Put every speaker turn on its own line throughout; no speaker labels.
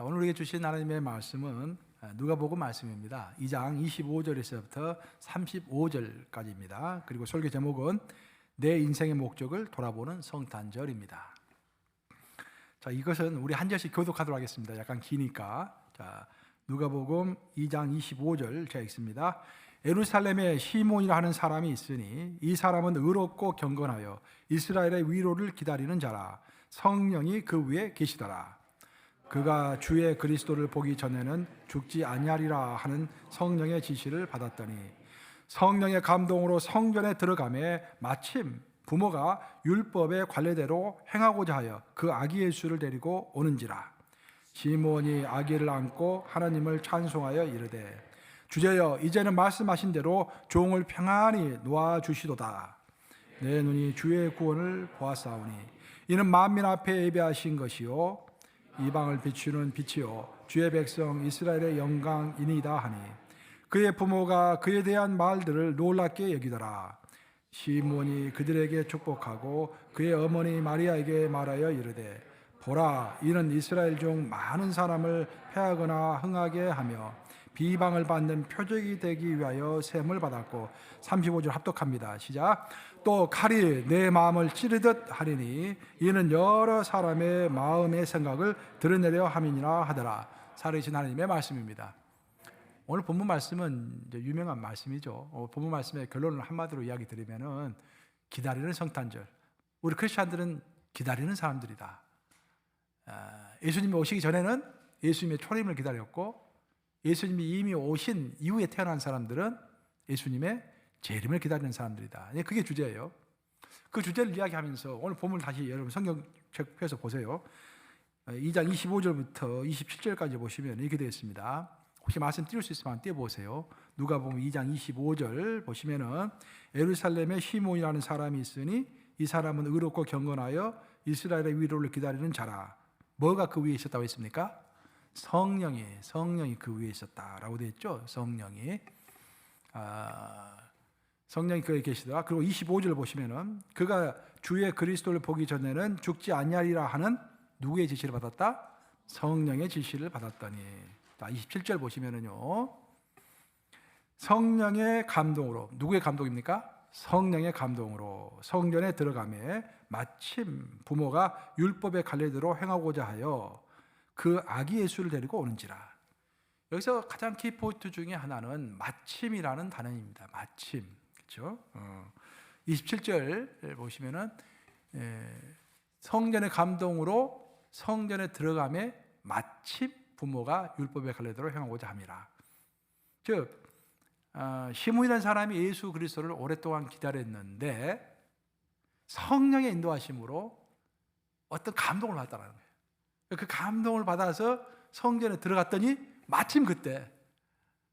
자, 오늘 우리에게 주신 하나님의 말씀은 누가복음 말씀입니다. 2장 25절에서부터 35절까지입니다. 그리고 설교 제목은 내 인생의 목적을 돌아보는 성탄절입니다. 자, 이것은 우리 한 절씩 교독하도록 하겠습니다. 약간 기니까. 자, 누가복음 2장 25절 제가 읽습니다. 예루살렘에 시몬이라 하는 사람이 있으니 이 사람은 의롭고 경건하여 이스라엘의 위로를 기다리는 자라. 성령이 그 위에 계시더라. 그가 주의 그리스도를 보기 전에는 죽지 아니하리라 하는 성령의 지시를 받았더니 성령의 감동으로 성전에 들어가매 마침 부모가 율법의 관례대로 행하고자 하여 그 아기 예수를 데리고 오는지라. 시몬이 아기를 안고 하나님을 찬송하여 이르되 주제여 이제는 말씀하신 대로 종을 평안히 놓아주시도다. 내 눈이 주의 구원을 보았사오니 이는 만민 앞에 예배하신 것이요 이방을 비추는 빛이요 주의 백성 이스라엘의 영광이니이다 하니 그의 부모가 그에 대한 말들을 놀랍게 여기더라. 시몬이 그들에게 축복하고 그의 어머니 마리아에게 말하여 이르되 보라 이는 이스라엘 중 많은 사람을 패하거나 흥하게 하며 비방을 받는 표적이 되기 위하여 셈을 받았고 35절 합독합니다. 시작. 또 칼이 내 마음을 찌르듯 하리니 이는 여러 사람의 마음의 생각을 드러내려 함이니라 하더라. 살아계신 하나님의 말씀입니다. 오늘 본문 말씀은 이제 유명한 말씀이죠. 본문 말씀의 결론을 한마디로 이야기 드리면은 기다리는 성탄절. 우리 크리스천들은 기다리는 사람들이다. 예수님이 오시기 전에는 예수님의 초림을 기다렸고 예수님이 이미 오신 이후에 태어난 사람들은 예수님의 재림을 기다리는 사람들이다. 그게 주제예요. 그 주제를 이야기하면서 오늘 본문을 다시 여러분 성경책 펴서 보세요. 2장 25절부터 27절까지 보시면 이렇게 되어 있습니다. 혹시 말씀 띄울 수 있으면 띄워보세요. 누가복음 2장 25절 보시면은 예루살렘에 시몬이라는 사람이 있으니 이 사람은 의롭고 경건하여 이스라엘의 위로를 기다리는 자라. 뭐가 그 위에 있었다고 했습니까? 성령이 그 위에 있었다라고 되어 있죠. 성령이 그에 계시더라. 그리고 25절 보시면은 그가 주의 그리스도를 보기 전에는 죽지 아니하리라 하는 누구의 지시를 받았다? 성령의 지시를 받았더니. 27절 보시면은요. 성령의 감동으로, 누구의 감동입니까? 성령의 감동으로 성전에 들어가매 마침 부모가 율법의 관례대로 행하고자 하여 그 아기 예수를 데리고 오는지라. 여기서 가장 키포인트 중에 하나는 마침이라는 단어입니다. 마침. 그렇죠? 27절 보시면은 성전의 감동으로 성전에 들어가매 마침 부모가 율법의 관례대로 행하고자 함이라. 즉 시몬이라는 사람이 예수 그리스도를 오랫동안 기다렸는데 성령의 인도하심으로 어떤 감동을 받았다는 거예요. 그 감동을 받아서 성전에 들어갔더니 마침 그때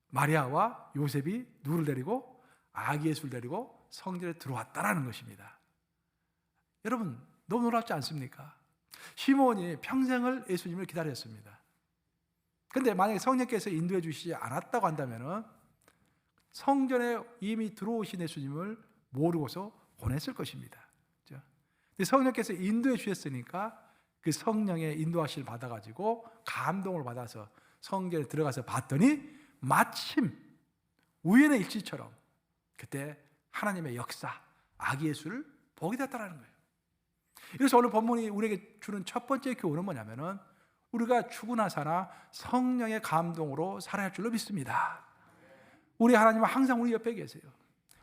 마리아와 요셉이 누구를 데리고 아기 예수를 데리고 성전에 들어왔다라는 것입니다. 여러분 너무 놀랍지 않습니까? 시몬이 평생을 예수님을 기다렸습니다. 그런데 만약에 성령께서 인도해 주시지 않았다고 한다면 성전에 이미 들어오신 예수님을 모르고서 보냈을 것입니다. 그렇죠? 근데 성령께서 인도해 주셨으니까 그 성령의 인도하심을 받아가지고 감동을 받아서 성전에 들어가서 봤더니 마침 우연의 일치처럼 그때 하나님의 역사, 아기 예수를 보게 됐다는 거예요. 그래서 오늘 본문이 우리에게 주는 첫 번째 교훈은 뭐냐면은 우리가 죽으나 사나 성령의 감동으로 살아야 할 줄로 믿습니다. 우리 하나님은 항상 우리 옆에 계세요.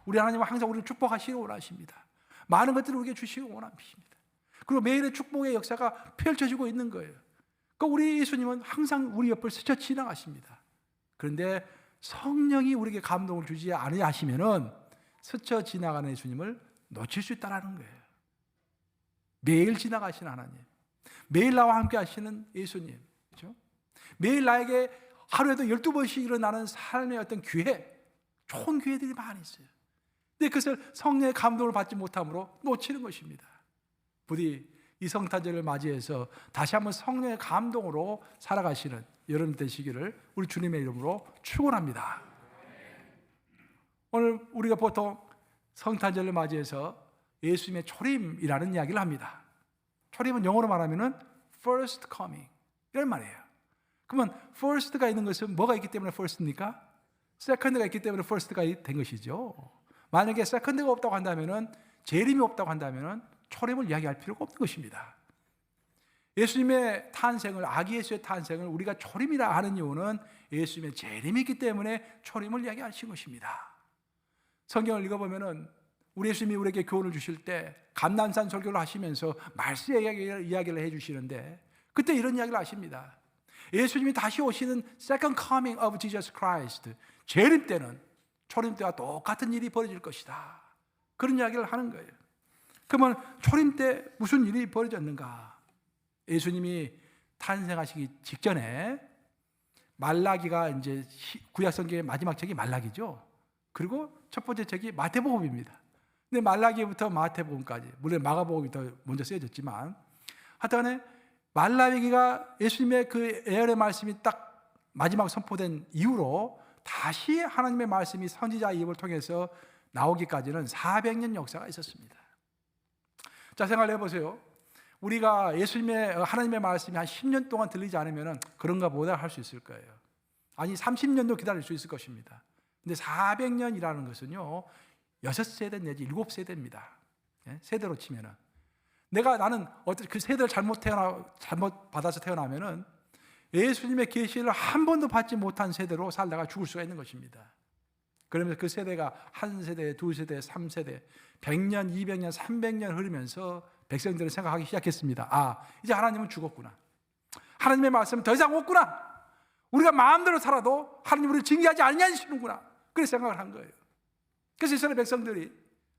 우리 하나님은 항상 우리를 축복하시기 원하십니다. 많은 것들을 우리에게 주시기 원하십니다. 그리고 매일의 축복의 역사가 펼쳐지고 있는 거예요. 그러니까 우리 예수님은 항상 우리 옆을 스쳐 지나가십니다. 그런데 성령이 우리에게 감동을 주지 않으시면은 스쳐 지나가는 예수님을 놓칠 수 있다는 거예요. 매일 지나가시는 하나님, 매일 나와 함께 하시는 예수님, 그렇죠? 매일 나에게 하루에도 12번씩 일어나는 삶의 어떤 기회, 좋은 기회들이 많이 있어요. 근데 그것을 성령의 감동을 받지 못함으로 놓치는 것입니다. 부디 이 성탄절을 맞이해서 다시 한번 성령의 감동으로 살아가시는 여러분 되시기를 우리 주님의 이름으로 축원합니다. 오늘 우리가 보통 성탄절을 맞이해서 예수님의 초림이라는 이야기를 합니다. 초림은 영어로 말하면은 first coming 이런 말이에요. 그러면 first가 있는 것은 뭐가 있기 때문에 first입니까? second가 있기 때문에 first가 된 것이죠. 만약에 second가 없다고 한다면은, 재림이 없다고 한다면은 초림을 이야기할 필요가 없는 것입니다. 예수님의 탄생을, 아기 예수의 탄생을 우리가 초림이라 하는 이유는 예수님의 재림이 있기 때문에 초림을 이야기하신 것입니다. 성경을 읽어보면은 우리 예수님이 우리에게 교훈을 주실 때 감람산 설교를 하시면서 말씀 이야기를 해주시는데, 그때 이런 이야기를 하십니다. 예수님이 다시 오시는 second coming of Jesus Christ, 재림 때는 초림 때와 똑같은 일이 벌어질 것이다, 그런 이야기를 하는 거예요. 그러면 초림 때 무슨 일이 벌어졌는가? 예수님이 탄생하시기 직전에 말라기가, 이제 구약 성경의 마지막 책이 말라기죠. 그리고 첫 번째 책이 마태복음입니다. 근데 말라기부터 마태복음까지, 물론 마가복음이 더 먼저 쓰여졌지만, 하여튼간에 말라기가 예수님의 그 예언의 말씀이 딱 마지막 선포된 이후로 다시 하나님의 말씀이 선지자 입을 통해서 나오기까지는 400년 역사가 있었습니다. 자, 생각해 보세요. 우리가 예수님의, 하나님의 말씀이 한 10년 동안 들리지 않으면 그런가 보다 할 수 있을 거예요. 아니 30년도 기다릴 수 있을 것입니다. 근데 400년이라는 것은요 6세대 내지 7세대입니다. 세대로 치면은, 나는 그 세대를 잘못 받아서 태어나면은 예수님의 계시를 한 번도 받지 못한 세대로 살다가 죽을 수가 있는 것입니다. 그러면서 그 세대가 한 세대, 두 세대, 3세대, 100년, 200년, 300년 흐르면서 백성들은 생각하기 시작했습니다. 아, 이제 하나님은 죽었구나. 하나님의 말씀은 더 이상 없구나. 우리가 마음대로 살아도 하나님 우리를 징계하지 않으시는구나. 그렇게 생각을 한 거예요. 그래서 이스라엘 백성들이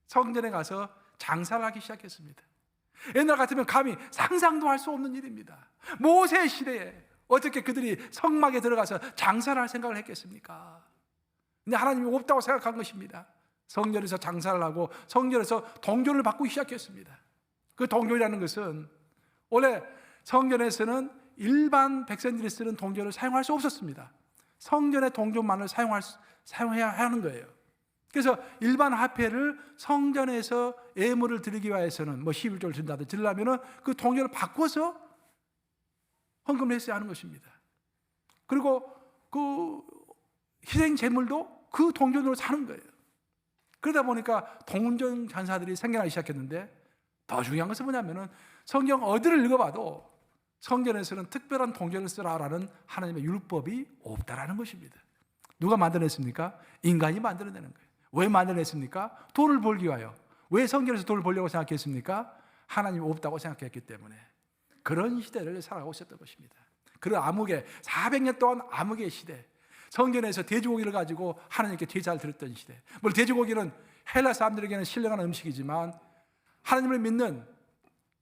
성전에 가서 장사를 하기 시작했습니다. 옛날 같으면 감히 상상도 할 수 없는 일입니다. 모세 시대에 어떻게 그들이 성막에 들어가서 장사를 할 생각을 했겠습니까? 근데 하나님이 없다고 생각한 것입니다. 성전에서 장사를 하고 성전에서 동전을 받고 시작했습니다. 그 동전이라는 것은 원래 성전에서는 일반 백성들이 쓰는 동전을 사용할 수 없었습니다. 성전의 동전만을 사용해야 하는 거예요. 그래서 일반 화폐를 성전에서 예물을 드리기 위해서는 11조를 준다든지 드리려면 그 동전을 바꿔서 헌금을 했어야 하는 것입니다. 그리고 그 희생 제물도 그 동전으로 사는 거예요. 그러다 보니까 동전 장사들이 생겨나기 시작했는데, 더 중요한 것은 뭐냐면은 성경 어디를 읽어봐도 성전에서는 특별한 동전을 쓰라라는 하나님의 율법이 없다라는 것입니다. 누가 만들어냈습니까? 인간이 만들어내는 거예요. 왜 만들어냈습니까? 돈을 벌기 위하여. 왜 성전에서 돈을 벌려고 생각했습니까? 하나님이 없다고 생각했기 때문에. 그런 시대를 살아가고 있었던 것입니다. 그런 암흑의 400년 동안 암흑의 시대, 성전에서 돼지고기를 가지고 하나님께 제사를 드렸던 시대. 물론 돼지고기는 헬라 사람들에게는 신령한 음식이지만 하나님을 믿는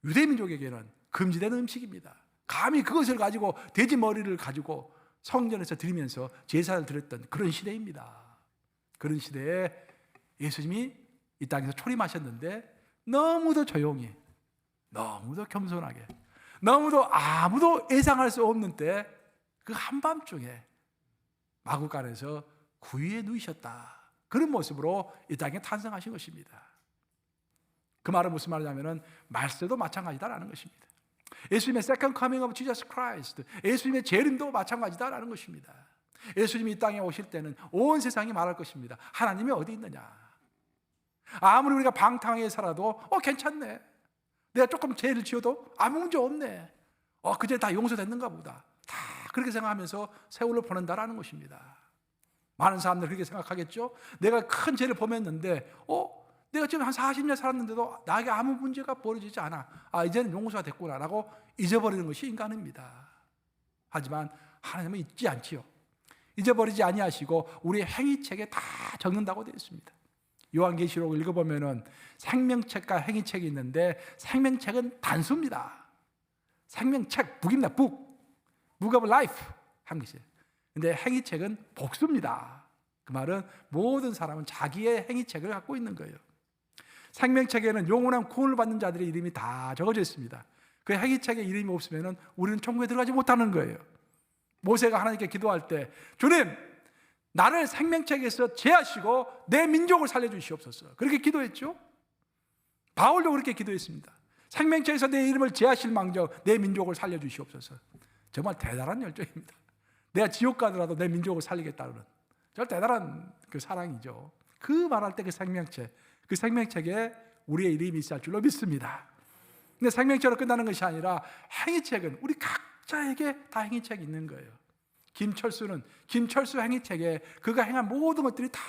유대 민족에게는 금지된 음식입니다. 감히 그것을 가지고 돼지 머리를 가지고 성전에서 드리면서 제사를 드렸던 그런 시대입니다. 그런 시대에 예수님이 이 땅에서 초림하셨는데, 너무도 조용히, 너무도 겸손하게, 너무도 아무도 예상할 수 없는 때, 그 한밤중에 마구간에서 구유에 누이셨다. 그런 모습으로 이 땅에 탄생하신 것입니다. 그 말은 무슨 말이냐면 말세도 마찬가지다라는 것입니다. 예수님의 second coming of Jesus Christ, 예수님의 재림도 마찬가지다라는 것입니다. 예수님이 이 땅에 오실 때는 온 세상이 말할 것입니다. 하나님이 어디 있느냐. 아무리 우리가 방탕하게 살아도 괜찮네. 내가 조금 죄를 지어도 아무 문제 없네. 그제 다 용서됐는가 보다. 다 그렇게 생각하면서 세월을 보낸다라는 것입니다. 많은 사람들 그렇게 생각하겠죠. 내가 큰 죄를 범했는데 내가 지금 한 40년 살았는데도 나에게 아무 문제가 벌어지지 않아. 이제는 용서가 됐구나 라고 잊어버리는 것이 인간입니다. 하지만 하나님은 잊지 않지요. 잊어버리지 아니하시고 우리의 행위책에 다 적는다고 되어 있습니다. 요한계시록을 읽어보면 생명책과 행위책이 있는데, 생명책은 단수입니다. 생명책, 북입니다. 북 of life 한 것이에요. 근데 행위책은 복수입니다. 그 말은 모든 사람은 자기의 행위책을 갖고 있는 거예요. 생명책에는 영원한 구원을 받는 자들의 이름이 다 적어져 있습니다. 그 행위책에 이름이 없으면 우리는 천국에 들어가지 못하는 거예요. 모세가 하나님께 기도할 때, 주님, 나를 생명책에서 제하시고 내 민족을 살려주시옵소서, 그렇게 기도했죠. 바울도 그렇게 기도했습니다. 생명책에서 내 이름을 제하실 망정 내 민족을 살려주시옵소서. 정말 대단한 열정입니다. 내가 지옥 가더라도 내 민족을 살리겠다는 저 대단한 그 사랑이죠. 그 말할 때 그 생명책에 우리의 이름이 있을 줄로 믿습니다. 근데 생명책으로 끝나는 것이 아니라 행위책은 우리 각자에게 다 행위책이 있는 거예요. 김철수 행위책에 그가 행한 모든 것들이 다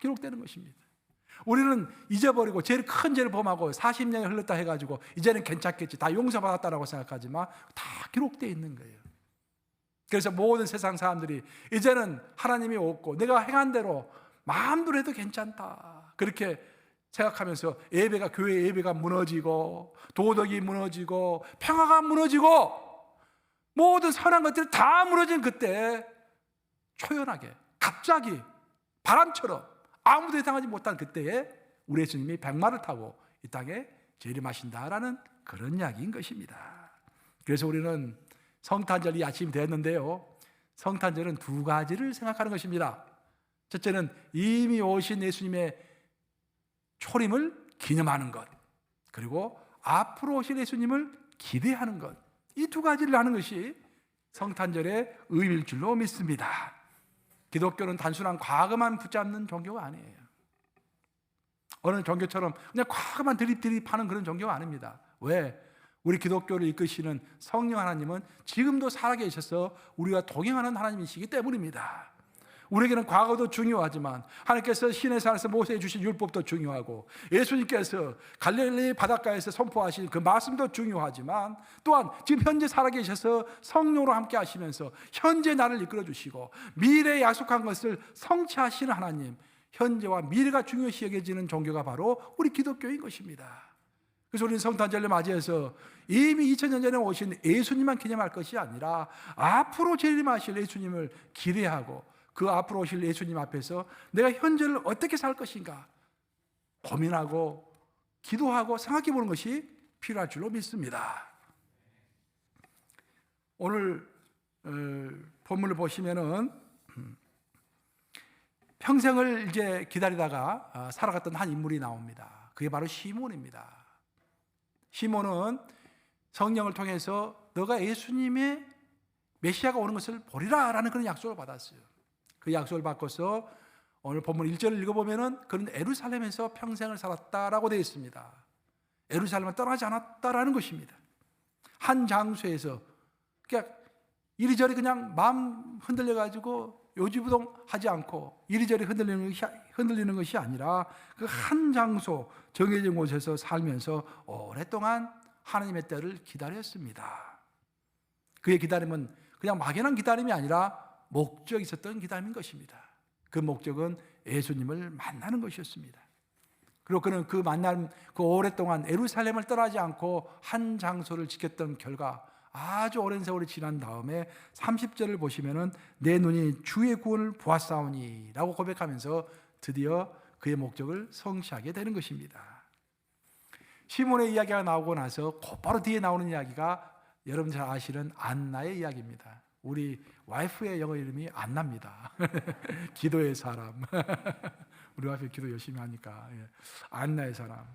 기록되는 것입니다. 우리는 잊어버리고 제일 큰 죄를 범하고 40년이 흘렀다 해가지고 이제는 괜찮겠지, 다 용서받았다라고 생각하지만 다 기록되어 있는 거예요. 그래서 모든 세상 사람들이 이제는 하나님이 없고 내가 행한 대로 마음대로 해도 괜찮다 그렇게 생각하면서 교회 예배가 무너지고 도덕이 무너지고 평화가 무너지고 모든 선한 것들이 다 무너진 그때 초연하게 갑자기 바람처럼 아무도 예상하지 못한 그때에 우리 예수님이 백마를 타고 이 땅에 재림하신다라는 그런 이야기인 것입니다. 그래서 우리는 성탄절이 아침이 되었는데요, 성탄절은 두 가지를 생각하는 것입니다. 첫째는 이미 오신 예수님의 초림을 기념하는 것, 그리고 앞으로 오실 예수님을 기대하는 것, 이 두 가지를 하는 것이 성탄절의 의미일 줄로 믿습니다. 기독교는 단순한 과거만 붙잡는 종교가 아니에요. 어느 종교처럼 그냥 과거만 드립하는 그런 종교가 아닙니다. 왜? 우리 기독교를 이끄시는 성령 하나님은 지금도 살아계셔서 우리가 동행하는 하나님이시기 때문입니다. 우리에게는 과거도 중요하지만 하나님께서 시내 산에서 모세에 주신 율법도 중요하고 예수님께서 갈릴리 바닷가에서 선포하신 그 말씀도 중요하지만 또한 지금 현재 살아계셔서 성령으로 함께 하시면서 현재 나를 이끌어 주시고 미래에 약속한 것을 성취하시는 하나님, 현재와 미래가 중요시 여겨지는 종교가 바로 우리 기독교인 것입니다. 그래서 우리는 성탄절을 맞이해서 이미 2000년 전에 오신 예수님만 기념할 것이 아니라 앞으로 재림하실 예수님을 기대하고 그 앞으로 오실 예수님 앞에서 내가 현재를 어떻게 살 것인가 고민하고 기도하고 생각해 보는 것이 필요할 줄로 믿습니다. 오늘 본문을 보시면은 평생을 이제 기다리다가 살아갔던 한 인물이 나옵니다. 그게 바로 시몬입니다. 시몬은 성령을 통해서 너가 예수님의 메시아가 오는 것을 보리라라는 그런 약속을 받았어요. 그 약속을 받고서 오늘 본문 1절을 읽어보면은 그는 예루살렘에서 평생을 살았다라고 되어 있습니다. 예루살렘을 떠나지 않았다라는 것입니다. 한 장소에서 그러니까 이리저리 그냥 마음 흔들려가지고 요지부동하지 않고 이리저리 흔들리는 것이 아니라 그 한 장소 정해진 곳에서 살면서 오랫동안 하나님의 때를 기다렸습니다. 그의 기다림은 그냥 막연한 기다림이 아니라 목적이 있었던 기다림인 것입니다. 그 목적은 예수님을 만나는 것이었습니다. 그리고 그는 그 만남, 그 오랫동안 예루살렘을 떠나지 않고 한 장소를 지켰던 결과 아주 오랜 세월이 지난 다음에 30절을 보시면은 내 눈이 주의 구원을 보았사오니 라고 고백하면서 드디어 그의 목적을 성취하게 되는 것입니다. 시몬의 이야기가 나오고 나서 곧바로 뒤에 나오는 이야기가 여러분 잘 아시는 안나의 이야기입니다. 우리 와이프의 영어 이름이 안나입니다. 기도의 사람. 우리 와이프 기도 열심히 하니까. 안나의 사람.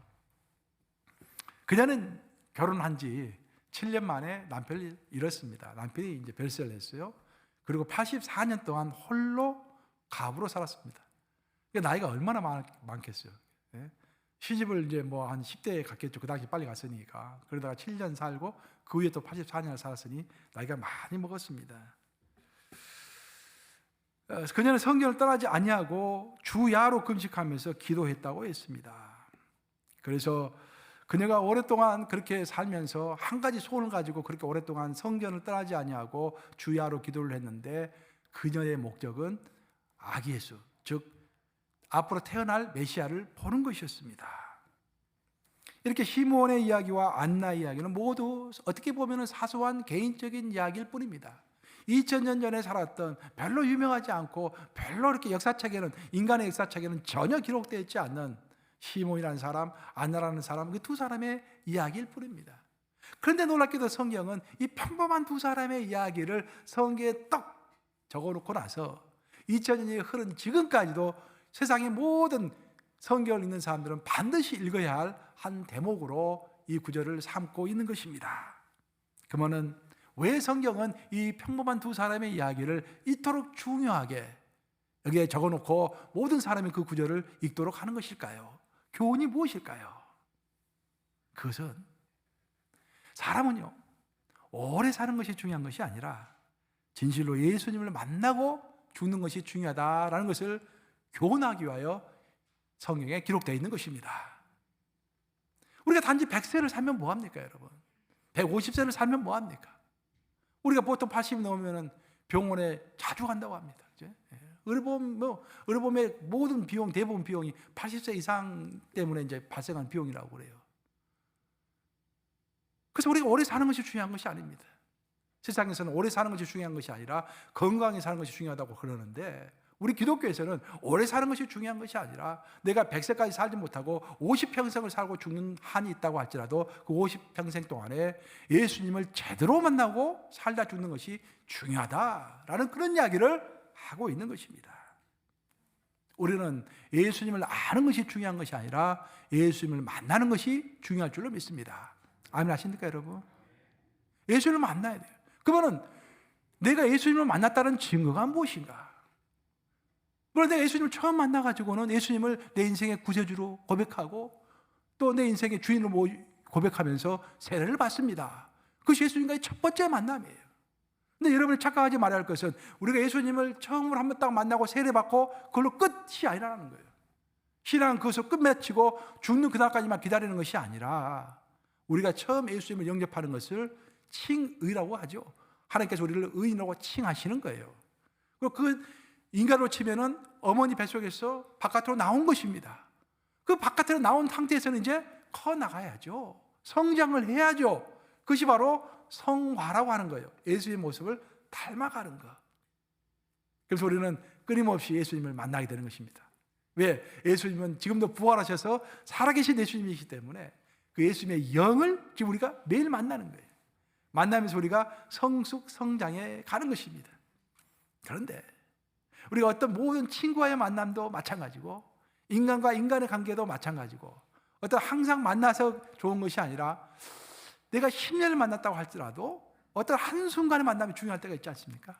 그녀는 결혼한 지 7년 만에 남편을 잃었습니다. 남편이 이제 별세를 했어요. 그리고 84년 동안 홀로 가부로 살았습니다. 나이가 얼마나 많겠어요. 시집을 이제 뭐 한 10대에 갔겠죠. 그 당시 빨리 갔으니까. 그러다가 7년 살고 그 후에 또 84년을 살았으니 나이가 많이 먹었습니다. 그녀는 성경을 떠나지 아니하고 주야로 금식하면서 기도했다고 했습니다. 그래서 그녀가 오랫동안 그렇게 살면서 한 가지 소원을 가지고 그렇게 오랫동안 성전을 떠나지 아니하고 주야로 기도를 했는데 그녀의 목적은 아기 예수, 즉 앞으로 태어날 메시아를 보는 것이었습니다. 이렇게 시몬의 이야기와 안나의 이야기는 모두 어떻게 보면 사소한 개인적인 이야기일 뿐입니다. 2000년 전에 살았던 별로 유명하지 않고 별로 이렇게 역사책에는 인간의 역사책에는 전혀 기록되어 있지 않는 시몬이라는 사람, 안나라는 사람, 그 두 사람의 이야기일 뿐입니다. 그런데 놀랍게도 성경은 이 평범한 두 사람의 이야기를 성경에 떡 적어놓고 나서 2000년이 흐른 지금까지도 세상의 모든 성경을 읽는 사람들은 반드시 읽어야 할 한 대목으로 이 구절을 삼고 있는 것입니다. 그러면 왜 성경은 이 평범한 두 사람의 이야기를 이토록 중요하게 여기에 적어놓고 모든 사람이 그 구절을 읽도록 하는 것일까요? 교훈이 무엇일까요? 그것은 사람은요, 오래 사는 것이 중요한 것이 아니라 진실로 예수님을 만나고 죽는 것이 중요하다라는 것을 교훈하기 위하여 성경에 기록되어 있는 것입니다. 우리가 단지 100세를 살면 뭐합니까, 여러분? 150세를 살면 뭐합니까? 우리가 보통 80이 넘으면 병원에 자주 간다고 합니다. 의료보험의 모든 비용, 대부분 비용이 80세 이상 때문에 이제 발생한 비용이라고 그래요. 그래서 우리가 오래 사는 것이 중요한 것이 아닙니다. 세상에서는 오래 사는 것이 중요한 것이 아니라 건강히 사는 것이 중요하다고 그러는데, 우리 기독교에서는 오래 사는 것이 중요한 것이 아니라 내가 100세까지 살지 못하고 50평생을 살고 죽는 한이 있다고 할지라도 그 50평생 동안에 예수님을 제대로 만나고 살다 죽는 것이 중요하다라는 그런 이야기를 하고 있는 것입니다. 우리는 예수님을 아는 것이 중요한 것이 아니라 예수님을 만나는 것이 중요할 줄로 믿습니다. 아멘 하십니까, 여러분? 예수님을 만나야 돼요. 그러면 내가 예수님을 만났다는 증거가 무엇인가? 그런데 예수님을 처음 만나가지고는 예수님을 내 인생의 구세주로 고백하고 또 내 인생의 주인으로 고백하면서 세례를 받습니다. 그것이 예수님과의 첫 번째 만남이에요. 근데 여러분이 착각하지 말아야 할 것은 우리가 예수님을 처음으로 한번 딱 만나고 세례받고 그걸로 끝이 아니라는 거예요. 신앙은 그것을 끝맺히고 죽는 그날까지만 기다리는 것이 아니라 우리가 처음 예수님을 영접하는 것을 칭의라고 하죠. 하나님께서 우리를 의인으로 칭하시는 거예요. 그리고 그 인간으로 치면은 어머니 뱃속에서 바깥으로 나온 것입니다. 그 바깥으로 나온 상태에서는 이제 커 나가야죠. 성장을 해야죠. 그것이 바로 성화라고 하는 거예요. 예수의 모습을 닮아가는 것. 그래서 우리는 끊임없이 예수님을 만나게 되는 것입니다. 왜? 예수님은 지금도 부활하셔서 살아계신 예수님이시기 때문에 그 예수님의 영을 지금 우리가 매일 만나는 거예요. 만나면서 우리가 성숙 성장해 가는 것입니다. 그런데 우리가 어떤 모든 친구와의 만남도 마찬가지고 인간과 인간의 관계도 마찬가지고 어떤 항상 만나서 좋은 것이 아니라 내가 10년을 만났다고 할지라도 어떤 한순간의 만남이 중요할 때가 있지 않습니까?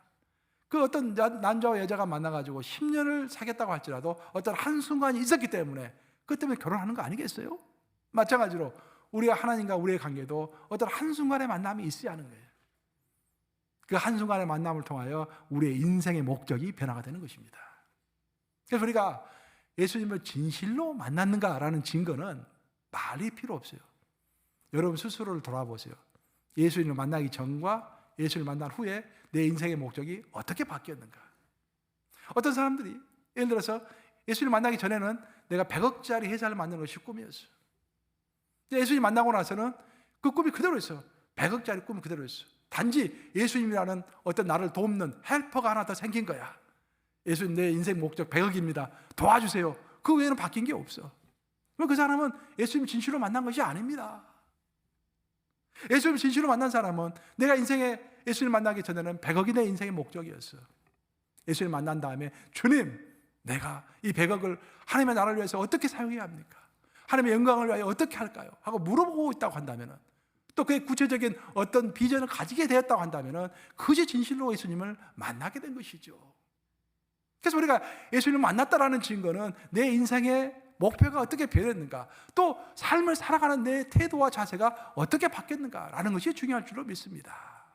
그 어떤 남자와 여자가 만나가지고 10년을 사귀었다고 할지라도 어떤 한순간이 있었기 때문에 그것 때문에 결혼하는 거 아니겠어요? 마찬가지로 우리가 하나님과 우리의 관계도 어떤 한순간의 만남이 있어야 하는 거예요. 그 한순간의 만남을 통하여 우리의 인생의 목적이 변화가 되는 것입니다. 그래서 우리가 예수님을 진실로 만났는가라는 증거는 말이 필요 없어요. 여러분 스스로를 돌아보세요. 예수님을 만나기 전과 예수님을 만난 후에 내 인생의 목적이 어떻게 바뀌었는가? 어떤 사람들이 예를 들어서 예수님을 만나기 전에는 내가 100억짜리 회사를 만드는 것이 꿈이었어요. 예수님 만나고 나서는 그 꿈이 그대로 있어요. 100억짜리 꿈이 그대로 있어요. 단지 예수님이라는 어떤 나를 돕는 헬퍼가 하나 더 생긴 거야. 예수님 내 인생 목적 100억입니다. 도와주세요. 그 외에는 바뀐 게 없어. 그 사람은 예수님 진실로 만난 것이 아닙니다. 예수님 진실로 만난 사람은 내가 인생에 예수님 만나기 전에는 100억이 내 인생의 목적이었어. 예수님 만난 다음에 주님, 내가 이 100억을 하나님의 나라를 위해서 어떻게 사용해야 합니까? 하나님의 영광을 위하여 어떻게 할까요? 하고 물어보고 있다고 한다면 또 그의 구체적인 어떤 비전을 가지게 되었다고 한다면 그것이 진실로 예수님을 만나게 된 것이죠. 그래서 우리가 예수님을 만났다라는 증거는 내 인생의 목표가 어떻게 변했는가, 또 삶을 살아가는 내 태도와 자세가 어떻게 바뀌었는가라는 것이 중요할 줄로 믿습니다.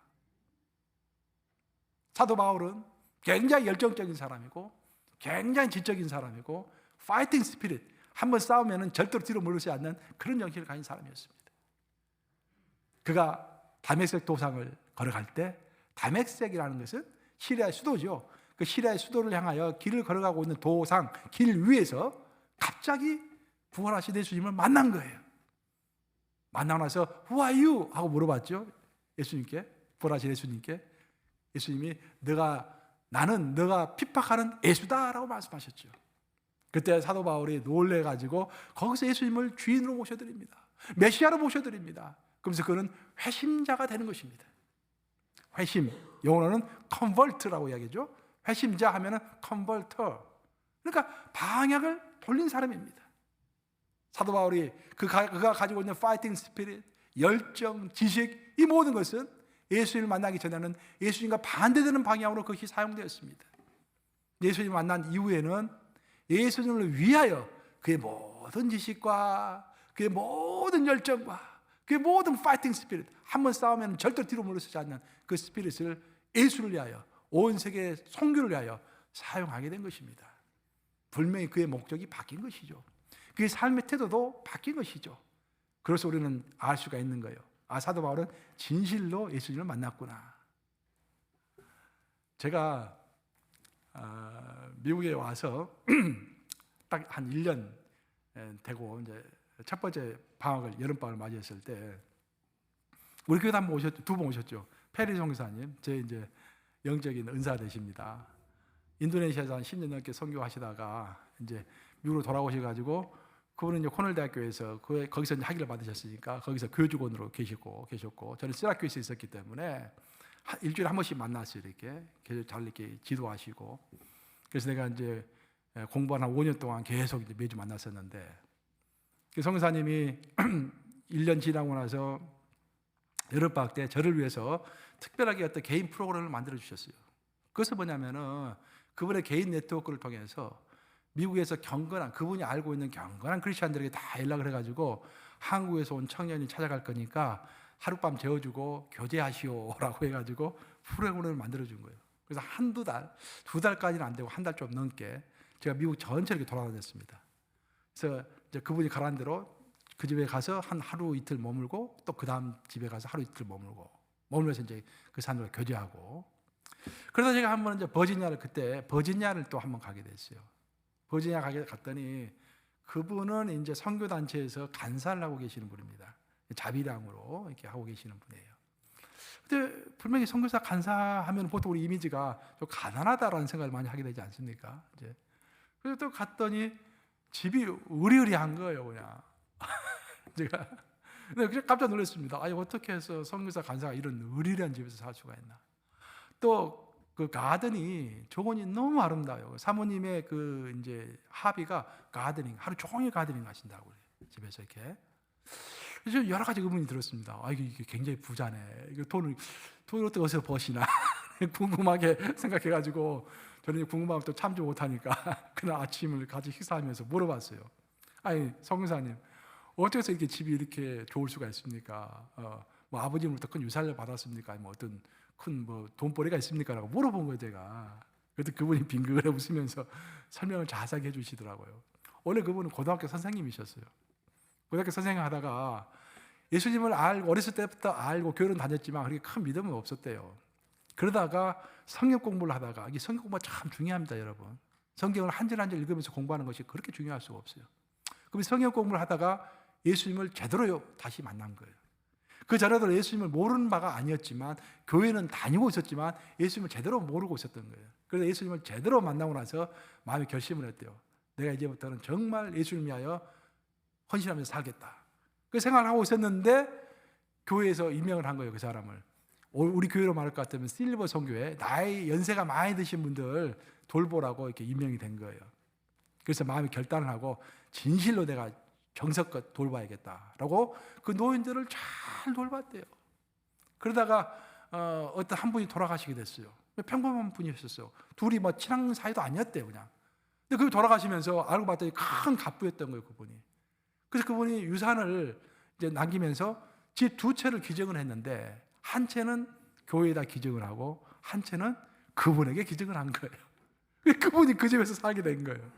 사도 바울은 굉장히 열정적인 사람이고 굉장히 지적인 사람이고 파이팅 스피릿, 한번 싸우면 절대로 뒤로 물러서지 않는 그런 정신을 가진 사람이었습니다. 그가 다메섹 도상을 걸어갈 때, 다메섹이라는 것은 시리아의 수도죠. 그 시리아의 수도를 향하여 길을 걸어가고 있는 도상, 길 위에서 갑자기 부활하신 예수님을 만난 거예요. 만나고 나서 Who are you? 하고 물어봤죠. 예수님께, 부활하신 예수님께. 예수님이 나는 너가 핍박하는 예수다라고 말씀하셨죠. 그때 사도 바울이 놀래가지고 거기서 예수님을 주인으로 모셔드립니다. 메시아로 모셔드립니다. 그러면서 그는 회심자가 되는 것입니다. 회심, 영어로는 convert라고 이야기하죠. 회심자 하면은 converter. 그러니까 방향을 돌린 사람입니다. 사도 바울이 그가 가지고 있는 파이팅 스피릿, 열정, 지식, 이 모든 것은 예수님을 만나기 전에는 예수님과 반대되는 방향으로 그것이 사용되었습니다. 예수님을 만난 이후에는 예수님을 위하여 그의 모든 지식과 그의 모든 열정과 그의 모든 파이팅 스피릿, 한번 싸우면 절대 뒤로 물러서지 않는 그 스피릿을 예수를 위하여, 온 세계 선교를 위하여 사용하게 된 것입니다. 분명히 그의 목적이 바뀐 것이죠. 그의 삶의 태도도 바뀐 것이죠. 그래서 우리는 알 수가 있는 거예요. 사도 바울은 진실로 예수님을 만났구나. 제가 미국에 와서 딱 한 1년 되고 이제 첫 번째 방학을, 여름방학을 맞이했을 때 우리 교회도 한 번 오셨죠. 2번 오셨죠. 페리 선교사님, 제 이제 영적인 은사 되십니다. 인도네시아에서 한 10년 넘게 선교하시다가 이제 미국으로 돌아오셔가지고 그분은 이제 코넬 대학교에서 거기서 이제 학위를 받으셨으니까 거기서 교직원으로 계셨고 저는 시라큐스에 있었기 때문에 일주일에 한 번씩 만났어요. 이렇게 계속 잘 이렇게 지도하시고. 그래서 내가 이제 공부한 한 5년 동안 계속 이제 매주 만났었는데, 그 선교사님이 1년 지나고 나서 여름방학 때 저를 위해서 특별하게 어떤 개인 프로그램을 만들어 주셨어요. 그것은 뭐냐면은 그분의 개인 네트워크를 통해서 미국에서 경건한, 그분이 알고 있는 경건한 크리스찬들에게 다 연락을 해가지고 한국에서 온 청년이 찾아갈 거니까 하룻밤 재워주고 교제하시오라고 해가지고 프로그램을 만들어준 거예요. 그래서 한두 달, 2달까지는 안 되고 한 달 좀 넘게 제가 미국 전체를 이렇게 돌아다녔습니다. 그래서 이제 그분이 가라는 대로 그 집에 가서 한 하루 이틀 머물고 또 그 다음 집에 가서 하루 이틀 머물면서 이제 그 사람들과 교제하고. 그러다 제가 한번 이제 버지니아를 또 한번 가게 됐어요. 버지니아 갔더니 그분은 이제 선교단체에서 간사를 하고 계시는 분입니다. 자비량으로 이렇게 하고 계시는 분이에요. 근데 분명히 선교사 간사하면 보통 우리 이미지가 좀 가난하다라는 생각을 많이 하게 되지 않습니까? 이제 그래서 또 갔더니 집이 으리으리한 거예요, 그냥. 제가 근데 깜짝 놀랐습니다. 아니, 어떻게 해서 선교사 간사가 이런 으리으리한 집에서 살 수가 있나? 또 그 가든이, 조건이 너무 아름다워요. 사모님의 그 이제 하비가 가드닝, 하루 종일 가드닝 하신다고 그래요. 집에서 이렇게. 그래서 여러 가지 의문이 들었습니다. 이게 굉장히 부자네. 이거 돈을 어디서 버시나 궁금하게 생각해가지고 저는 궁금하면 또 참지 못하니까 그날 아침을 같이 식사하면서 물어봤어요. 아니, 성교사님, 어떻게 해서 이렇게 집이 이렇게 좋을 수가 있습니까? 뭐 아버님으로부터 큰 유산을 받았습니까? 아니면 어떤 큰 뭐 돈벌이가 있습니까? 라고 물어본 거예요, 제가. 그래도 그분이 빙그레 웃으면서 설명을 자세하게 해주시더라고요. 원래 그분은 고등학교 선생님이셨어요. 고등학교 선생님 하다가 예수님을 어렸을 때부터 알고 교회는 다녔지만 그렇게 큰 믿음은 없었대요. 그러다가 성경 공부를 하다가, 이게 성경 공부가 참 중요합니다, 여러분. 성경을 한 절 한 절 읽으면서 공부하는 것이 그렇게 중요할 수가 없어요. 그럼 성경 공부를 하다가 예수님을 제대로 다시 만난 거예요. 그 전에도 예수님을 모르는 바가 아니었지만, 교회는 다니고 있었지만 예수님을 제대로 모르고 있었던 거예요. 그래서 예수님을 제대로 만나고 나서 마음에 결심을 했대요. 내가 이제부터는 정말 예수님을 위하여 헌신하면서 살겠다. 그 생각을 하고 있었는데 교회에서 임명을 한 거예요, 그 사람을. 우리 교회로 말할 것 같으면 실버 선교회, 나이 연세가 많이 드신 분들 돌보라고 이렇게 임명이 된 거예요. 그래서 마음의 결단을 하고 진실로 내가 정성껏 돌봐야겠다라고 그 노인들을 잘 돌봤대요. 그러다가 어떤 한 분이 돌아가시게 됐어요. 평범한 분이셨어요. 둘이 뭐 친한 사이도 아니었대요, 그냥. 근데 그분이 돌아가시면서 알고 봤더니 큰 갑부였던 거예요, 그분이. 그래서 그분이 유산을 이제 남기면서 집 2채를 기증을 했는데, 한 채는 교회에다 기증을 하고 한 채는 그분에게 기증을 한 거예요. 그분이 그 집에서 살게 된 거예요.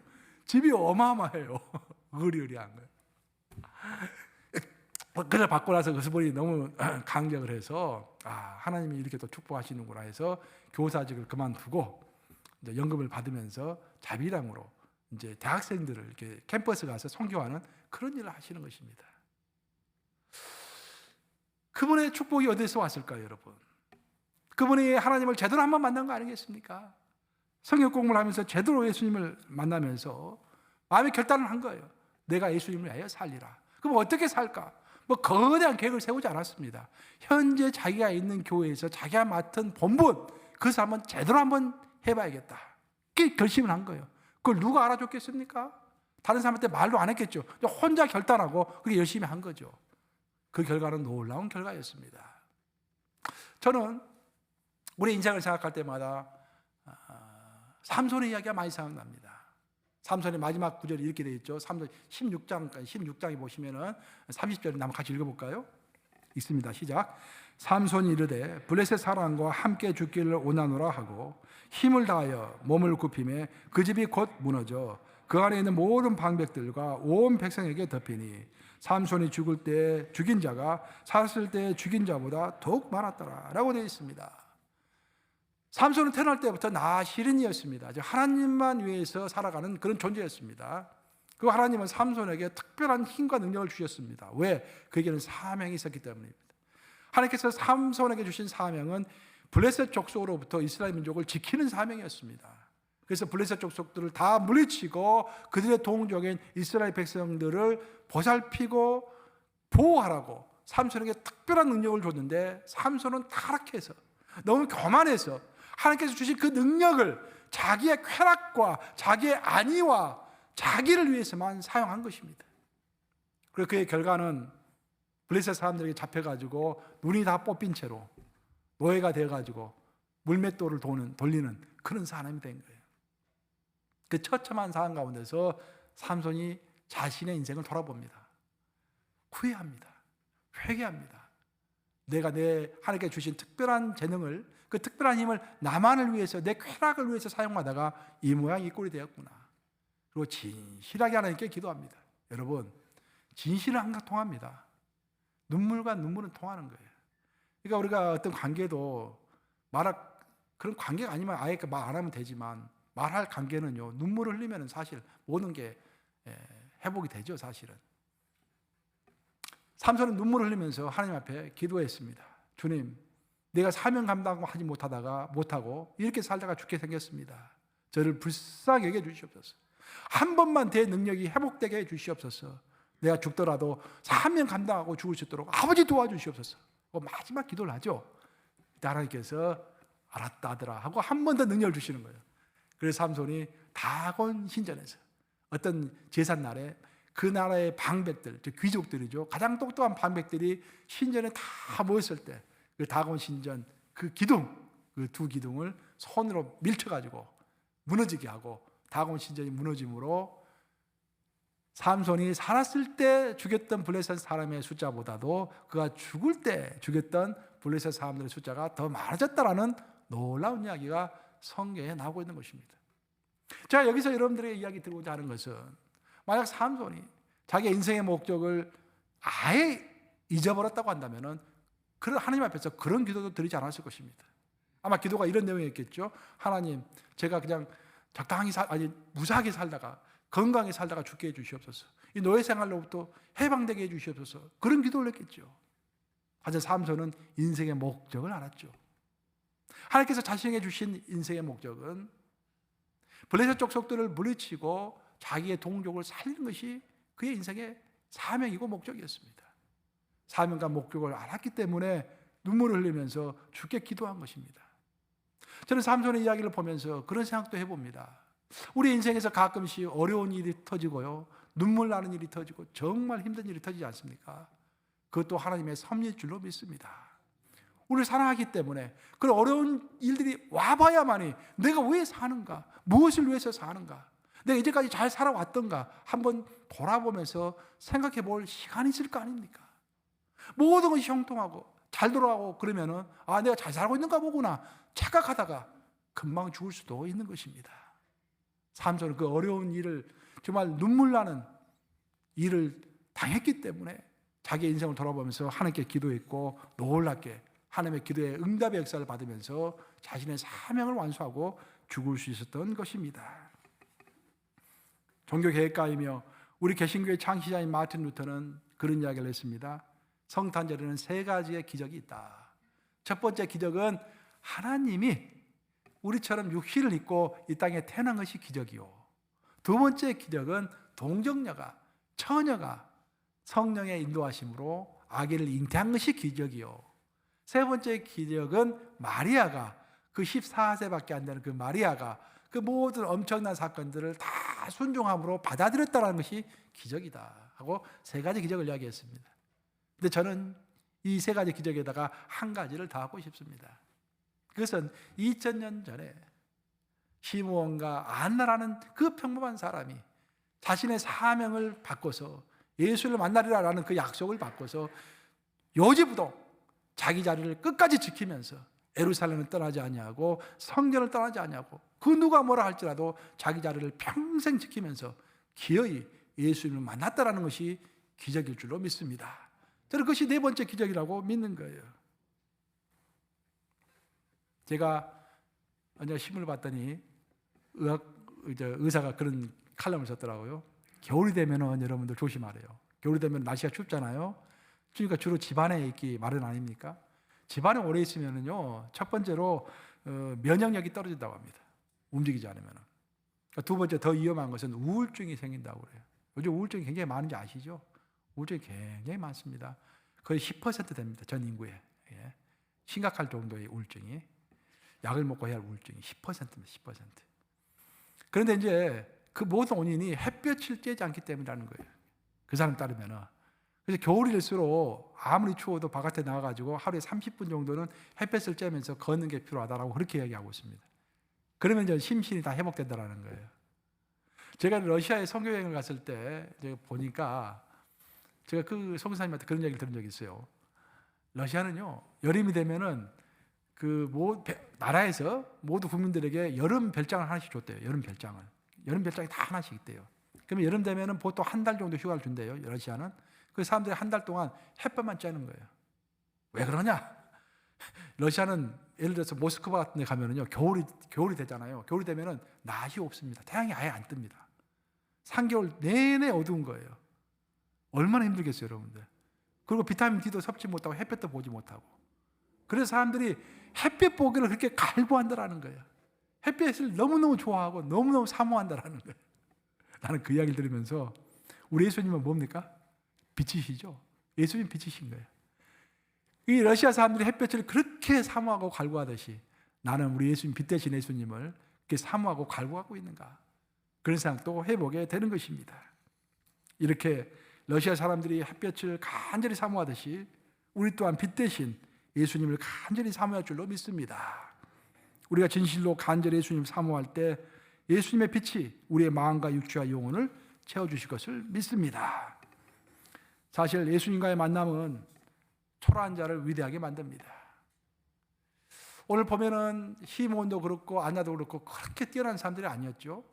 집이 어마어마해요. 으리으리한 거예요. 그걸 받고 나서 그 분이 너무 감격을 해서 하나님이 이렇게 또 축복하시는구나 해서 교사직을 그만두고 이제 연금을 받으면서 자비량으로 이제 대학생들을 이렇게 캠퍼스 가서 선교하는 그런 일을 하시는 것입니다. 그분의 축복이 어디서 왔을까요, 여러분? 그분이 하나님을 제대로 한번 만난 거 아니겠습니까? 성경 공부를 하면서 제대로 예수님을 만나면서 마음의 결단을 한 거예요. 내가 예수님을 위하여 살리라. 그럼 어떻게 살까? 뭐 거대한 계획을 세우지 않았습니다. 현재 자기가 있는 교회에서 자기가 맡은 본분, 그것을 한번 제대로 한번 해봐야겠다. 그게 결심을 한 거예요. 그걸 누가 알아줬겠습니까? 다른 사람한테 말도 안 했겠죠. 혼자 결단하고 그렇게 열심히 한 거죠. 그 결과는 놀라운 결과였습니다. 저는 우리 인생을 생각할 때마다 삼손의 이야기가 많이 생각납니다. 삼손의 마지막 구절이 이렇게 되어 있죠. 16장에 보시면은 30절에 한번 같이 읽어볼까요? 있습니다. 시작. 삼손이 이르되 블레셋 사람과 함께 죽기를 원하노라 하고 힘을 다하여 몸을 굽히매 그 집이 곧 무너져 그 안에 있는 모든 방백들과 온 백성에게 덮이니 삼손이 죽을 때 죽인 자가 살았을 때 죽인 자보다 더욱 많았더라 라고 되어 있습니다. 삼손은 태어날 때부터 나시린이었습니다. 하나님만 위해서 살아가는 그런 존재였습니다. 그 하나님은 삼손에게 특별한 힘과 능력을 주셨습니다. 왜? 그에게는 사명이 있었기 때문입니다. 하나님께서 삼손에게 주신 사명은 블레셋 족속으로부터 이스라엘 민족을 지키는 사명이었습니다. 그래서 블레셋 족속들을 다 물리치고 그들의 동족인 이스라엘 백성들을 보살피고 보호하라고 삼손에게 특별한 능력을 줬는데 삼손은 타락해서 너무 교만해서 하나님께서 주신 그 능력을 자기의 쾌락과 자기의 안위와 자기를 위해서만 사용한 것입니다. 그리고 그의 결과는 블레셋 사람들에게 잡혀가지고 눈이 다 뽑힌 채로 노예가 되어가지고 물맷돌을 돌리는 그런 사람이 된 거예요. 그 처참한 상황 가운데서 삼손이 자신의 인생을 돌아봅니다. 후회합니다. 회개합니다. 내가 내 하나님께 주신 특별한 재능을, 그 특별한 힘을 나만을 위해서, 내 쾌락을 위해서 사용하다가 이 모양 이 꼴이 되었구나. 그리고 진실하게 하나님께 기도합니다. 여러분, 진실은 항상 통합니다. 눈물과 눈물은 통하는 거예요. 그러니까 우리가 어떤 관계도 그런 관계가 아니면 아예 말 안 하면 되지만 말할 관계는요, 눈물을 흘리면 사실 모든 게 회복이 되죠, 사실은. 삼손은 눈물을 흘리면서 하나님 앞에 기도했습니다. 주님, 내가 사명 감당하지 못하고 이렇게 살다가 죽게 생겼습니다. 저를 불쌍히 여겨 주시옵소서. 한 번만 내 능력이 회복되게 해 주시옵소서. 내가 죽더라도 사명 감당하고 죽을 수 있도록 아버지 도와주시옵소서. 마지막 기도를 하죠. 하나님께서 알았다 하더라 하고 한 번 더 능력을 주시는 거예요. 그래서 삼손이 다곤 신전에서 어떤 제삿날에 그 나라의 방백들, 귀족들이죠. 가장 똑똑한 방백들이 신전에 다 모였을 때 그 다곤 신전 그 기둥, 그 두 기둥을 손으로 밀쳐가지고 무너지게 하고 다곤 신전이 무너짐으로 삼손이 살았을 때 죽였던 블레셋 사람의 숫자보다도 그가 죽을 때 죽였던 블레셋 사람들의 숫자가 더 많아졌다라는 놀라운 이야기가 성경에 나오고 있는 것입니다. 제가 여기서 여러분들의 이야기 들고자 하는 것은 만약 삼손이 자기의 인생의 목적을 아예 잊어버렸다고 한다면 그런 하나님 앞에서 그런 기도도 드리지 않았을 것입니다. 아마 기도가 이런 내용이었겠죠. 하나님, 제가 그냥 적당히 무사하게 살다가 건강히 살다가 죽게 해주시옵소서. 이 노예 생활로부터 해방되게 해주시옵소서. 그런 기도를 했겠죠. 하지만 삼손은 인생의 목적을 알았죠. 하나님께서 자신에게 주신 인생의 목적은 블레셋 족속들을 물리치고 자기의 동족을 살리는 것이 그의 인생의 사명이고 목적이었습니다. 사명과 목적을 알았기 때문에 눈물을 흘리면서 주께 기도한 것입니다. 저는 삼손의 이야기를 보면서 그런 생각도 해봅니다. 우리 인생에서 가끔씩 어려운 일이 터지고요, 눈물 나는 일이 터지고 정말 힘든 일이 터지지 않습니까? 그것도 하나님의 섭리일 줄로 믿습니다. 우리를 사랑하기 때문에 그런 어려운 일들이 와봐야만이 내가 왜 사는가, 무엇을 위해서 사는가, 내가 이제까지 잘 살아왔던가 한번 돌아보면서 생각해 볼 시간이 있을 거 아닙니까? 모든 것이 형통하고 잘 돌아가고 그러면은 내가 잘 살고 있는가 보구나 착각하다가 금방 죽을 수도 있는 것입니다. 삼손은 그 어려운 일을, 정말 눈물 나는 일을 당했기 때문에 자기 인생을 돌아보면서 하나님께 기도했고 놀랍게 하나님의 기도에 응답의 역사를 받으면서 자신의 사명을 완수하고 죽을 수 있었던 것입니다. 종교개혁가이며 우리 개신교의 창시자인 마틴 루터는 그런 이야기를 했습니다. 성탄절에는 세 가지의 기적이 있다. 첫 번째 기적은 하나님이 우리처럼 육신을 입고 이 땅에 태어난 것이 기적이요. 두 번째 기적은 동정녀가, 처녀가 성령의 인도하심으로 아기를 잉태한 것이 기적이요. 세 번째 기적은 마리아가, 그 14세밖에 안 되는 그 마리아가 그 모든 엄청난 사건들을 다 순종함으로 받아들였다는 것이 기적이다 하고 세 가지 기적을 이야기했습니다. 근데 저는 이 세 가지 기적에다가 한 가지를 더 하고 싶습니다. 그것은 2000년 전에 시므온과 안나라는 그 평범한 사람이 자신의 사명을 바꿔서 예수를 만나리라는 그 약속을 바꿔서 요지부동 자기 자리를 끝까지 지키면서 예루살렘을 떠나지 아니하고 성전을 떠나지 아니하고 그 누가 뭐라 할지라도 자기 자리를 평생 지키면서 기어이 예수님을 만났다라는 것이 기적일 줄로 믿습니다. 저는 그것이 네 번째 기적이라고 믿는 거예요. 제가 언제 신문을 봤더니 의사가 그런 칼럼을 썼더라고요. 겨울이 되면은 여러분들 조심하래요. 겨울이 되면 날씨가 춥잖아요. 그러니까 주로 집안에 있기 마련 아닙니까? 집안에 오래 있으면은요, 첫 번째로 면역력이 떨어진다고 합니다. 움직이지 않으면. 그러니까 두 번째 더 위험한 것은 우울증이 생긴다고 그래요. 요즘 우울증이 굉장히 많은지 아시죠? 우울증이 굉장히 많습니다. 거의 10% 됩니다. 전 인구에. 예. 심각할 정도의 우울증이. 약을 먹고 해야 할 우울증이 10%입니다. 10%. 그런데 이제 그 모든 원인이 햇볕을 쬐지 않기 때문이라는 거예요. 그 사람 따르면은. 그래서 겨울일수록 아무리 추워도 바깥에 나가가지고 하루에 30분 정도는 햇볕을 쬐면서 걷는 게 필요하다라고 그렇게 얘기하고 있습니다. 그러면 이제 심신이 다 회복된다라는 거예요. 제가 러시아에 선교여행을 갔을 때 제가 보니까 제가 그 선교사님한테 그런 얘기를 들은 적이 있어요. 러시아는요, 여름이 되면은 나라에서 모두 국민들에게 여름 별장을 하나씩 줬대요. 여름 별장을. 여름 별장이 다 하나씩 있대요. 그러면 여름 되면은 보통 한 달 정도 휴가를 준대요. 러시아는. 그 사람들이 한 달 동안 햇볕만 쬐는 거예요. 왜 그러냐? 러시아는 예를 들어서 모스크바 같은 데 가면은요, 겨울이 되잖아요. 겨울이 되면은 낮이 없습니다. 태양이 아예 안 뜹니다. 3개월 내내 어두운 거예요. 얼마나 힘들겠어요, 여러분들. 그리고 비타민 D도 섭취 못하고 햇볕도 보지 못하고. 그래서 사람들이 햇볕 보기를 그렇게 갈구한다라는 거예요. 햇볕을 너무너무 좋아하고 너무너무 사모한다라는 거예요. 나는 그 이야기를 들으면서 우리 예수님은 뭡니까? 빛이시죠? 예수님 빛이신 거예요. 이 러시아 사람들이 햇볕을 그렇게 사모하고 갈구하듯이 나는 우리 예수님, 빛 대신 예수님을 그렇게 사모하고 갈구하고 있는가? 그런 생각도 해보게 되는 것입니다. 이렇게 러시아 사람들이 햇볕을 간절히 사모하듯이 우리 또한 빛 대신 예수님을 간절히 사모할 줄로 믿습니다. 우리가 진실로 간절히 예수님을 사모할 때 예수님의 빛이 우리의 마음과 육체와 영혼을 채워주실 것을 믿습니다. 사실 예수님과의 만남은 초라한 자를 위대하게 만듭니다. 오늘 보면은 시므온도 그렇고 안나도 그렇고 그렇게 뛰어난 사람들이 아니었죠.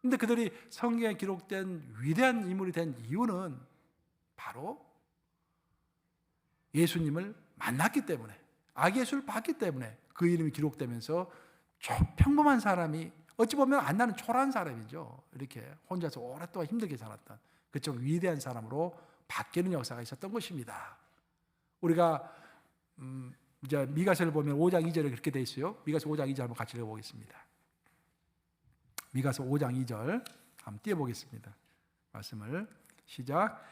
그런데 그들이 성경에 기록된 위대한 인물이 된 이유는 바로 예수님을 만났기 때문에, 아기 예수를 봤기 때문에 그 이름이 기록되면서 평범한 사람이, 어찌 보면 안나는 초라한 사람이죠. 이렇게 혼자서 오랫동안 힘들게 살았던 그쪽 위대한 사람으로 바뀌는 역사가 있었던 것입니다. 우리가 이제 미가서를 보면 5장 2절에 그렇게 돼 있어요. 미가서 5장 2절 한번 같이 읽어보겠습니다. 미가서 5장 2절 한번 띄워보겠습니다. 말씀을 시작.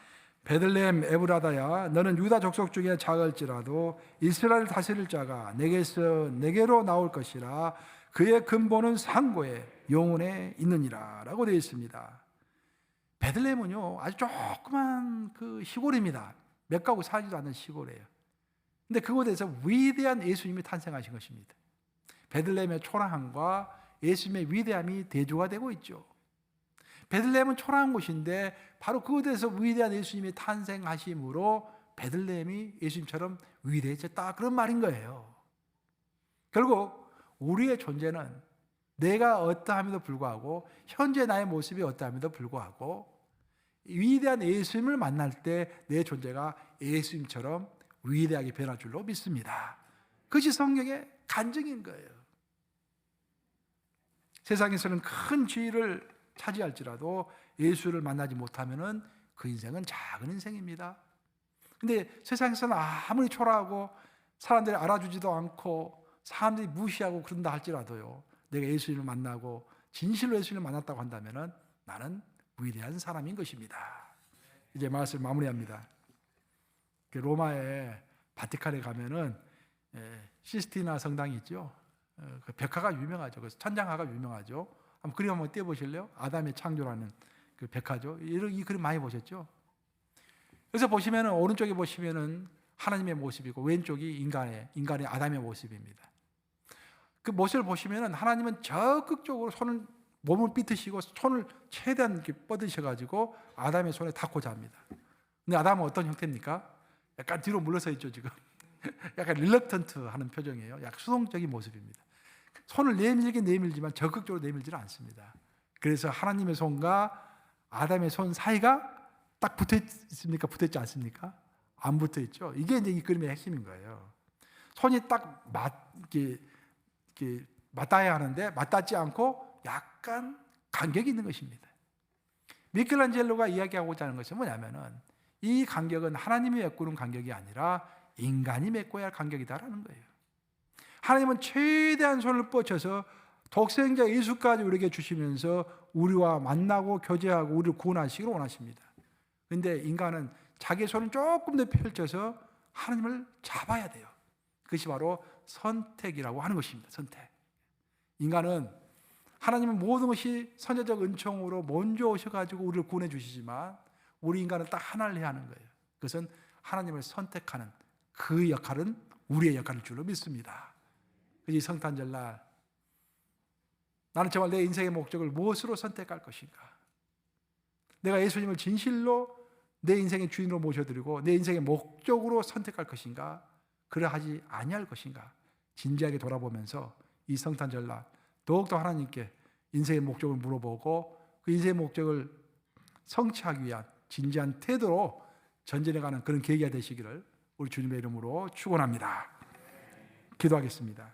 베들레헴 에브라다야, 너는 유다 족속 중에 작을지라도 이스라엘 다스릴 자가 내게로 나올 것이라. 그의 근본은 상고에 영혼에 있느니라 라고 되어 있습니다. 베들레헴은요, 아주 조그만 그 시골입니다. 몇 가구 살지도 않는 시골이에요. 근데 그곳에서 위대한 예수님이 탄생하신 것입니다. 베들레헴의 초라함과 예수님의 위대함이 대조가 되고 있죠. 베들레헴은 초라한 곳인데 바로 그곳에서 위대한 예수님이 탄생하심으로 베들레헴이 예수님처럼 위대해졌다, 그런 말인 거예요. 결국 우리의 존재는 내가 어떠함에도 불구하고, 현재 나의 모습이 어떠함에도 불구하고 위대한 예수님을 만날 때 내 존재가 예수님처럼 위대하게 변할 줄로 믿습니다. 그것이 성경의 간증인 거예요. 세상에서는 큰 지위를 차지할지라도 예수를 만나지 못하면 그 인생은 작은 인생입니다. 근데 세상에서는 아무리 초라하고 사람들이 알아주지도 않고 사람들이 무시하고 그런다 할지라도요, 내가 예수님을 만나고 진실로 예수님을 만났다고 한다면 나는 위대한 사람인 것입니다. 이제 말씀을 마무리합니다. 로마의 바티칸에 가면은 시스티나 성당이 있죠. 그 벽화가 유명하죠. 그 천장화가 유명하죠. 한번 그림 한번 띄워보실래요? 아담의 창조라는 그 벽화죠. 이 그림 많이 보셨죠? 그래서 보시면은 오른쪽에 보시면은 하나님의 모습이고 왼쪽이 인간의 아담의 모습입니다. 그 모습을 보시면 하나님은 적극적으로 몸을 삐트시고 손을 최대한 이렇게 뻗으셔가지고 아담의 손에 닿고자 합니다. 근데 아담은 어떤 형태입니까? 약간 뒤로 물러서 있죠 지금. 약간 릴럭턴트하는 표정이에요. 약간 수동적인 모습입니다. 손을 내밀긴 내밀지만 적극적으로 내밀지는 않습니다. 그래서 하나님의 손과 아담의 손 사이가 딱 붙어 있습니까? 붙어 있지 않습니까? 안 붙어 있죠. 이게 이제 이 그림의 핵심인 거예요. 손이 딱 이렇게 맞닿아야 하는데 맞닿지 않고 약간 간격이 있는 것입니다. 미켈란젤로가 이야기하고자 하는 것은 뭐냐면은 이 간격은 하나님이 메꾸는 간격이 아니라 인간이 메꿔야 할 간격이다라는 거예요. 하나님은 최대한 손을 뻗쳐서 독생자 예수까지 우리에게 주시면서 우리와 만나고 교제하고 우리를 구원하시기를 원하십니다. 그런데 인간은 자기 손을 조금 더 펼쳐서 하나님을 잡아야 돼요. 그것이 바로 선택이라고 하는 것입니다. 선택. 인간은 하나님은 모든 것이 선제적 은총으로 먼저 오셔가지고 우리를 구원해 주시지만 우리 인간은 딱 하나를 해야 하는 거예요. 그것은 하나님을 선택하는 그 역할은 우리의 역할일 줄로 믿습니다. 그래서 이 성탄절날 나는 정말 내 인생의 목적을 무엇으로 선택할 것인가? 내가 예수님을 진실로 내 인생의 주인으로 모셔드리고 내 인생의 목적으로 선택할 것인가? 그러하지 아니할 것인가? 진지하게 돌아보면서 이 성탄절날 더욱더 하나님께 인생의 목적을 물어보고 그 인생의 목적을 성취하기 위한 진지한 태도로 전진해가는 그런 계기가 되시기를 우리 주님의 이름으로 축원합니다. 기도하겠습니다.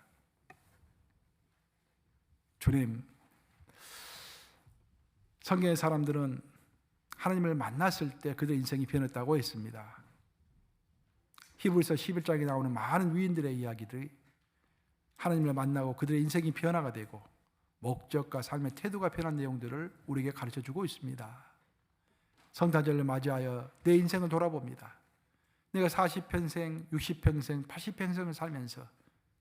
주님, 성경의 사람들은 하나님을 만났을 때 그들의 인생이 변했다고 했습니다. 히브리서 11장에 나오는 많은 위인들의 이야기들이 하나님을 만나고 그들의 인생이 변화가 되고 목적과 삶의 태도가 변한 내용들을 우리에게 가르쳐주고 있습니다. 성탄절을 맞이하여 내 인생을 돌아봅니다. 내가 40평생, 60평생, 80평생을 살면서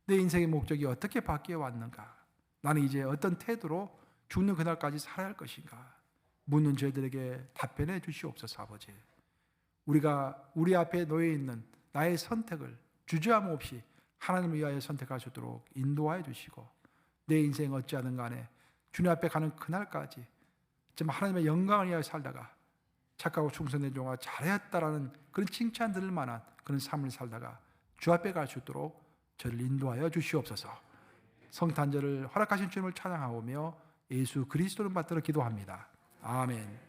내 인생의 목적이 어떻게 바뀌어 왔는가? 나는 이제 어떤 태도로 죽는 그날까지 살아야 할 것인가? 묻는 저희들에게 답변해 주시옵소서. 아버지, 우리가 우리 앞에 놓여 있는 나의 선택을 주저함 없이 하나님을 위하여 선택할 수 있도록 인도하여 주시고 내 인생 어찌하든 간에 주님 앞에 가는 그날까지 정말 하나님의 영광을 위하여 살다가 착하고 충성된 종아 잘했다라는 그런 칭찬 들을 만한 그런 삶을 살다가 주 앞에 갈 수 있도록 저를 인도하여 주시옵소서. 성탄절을 허락하신 주님을 찬양하오며 예수 그리스도를 받들어 기도합니다. 아멘.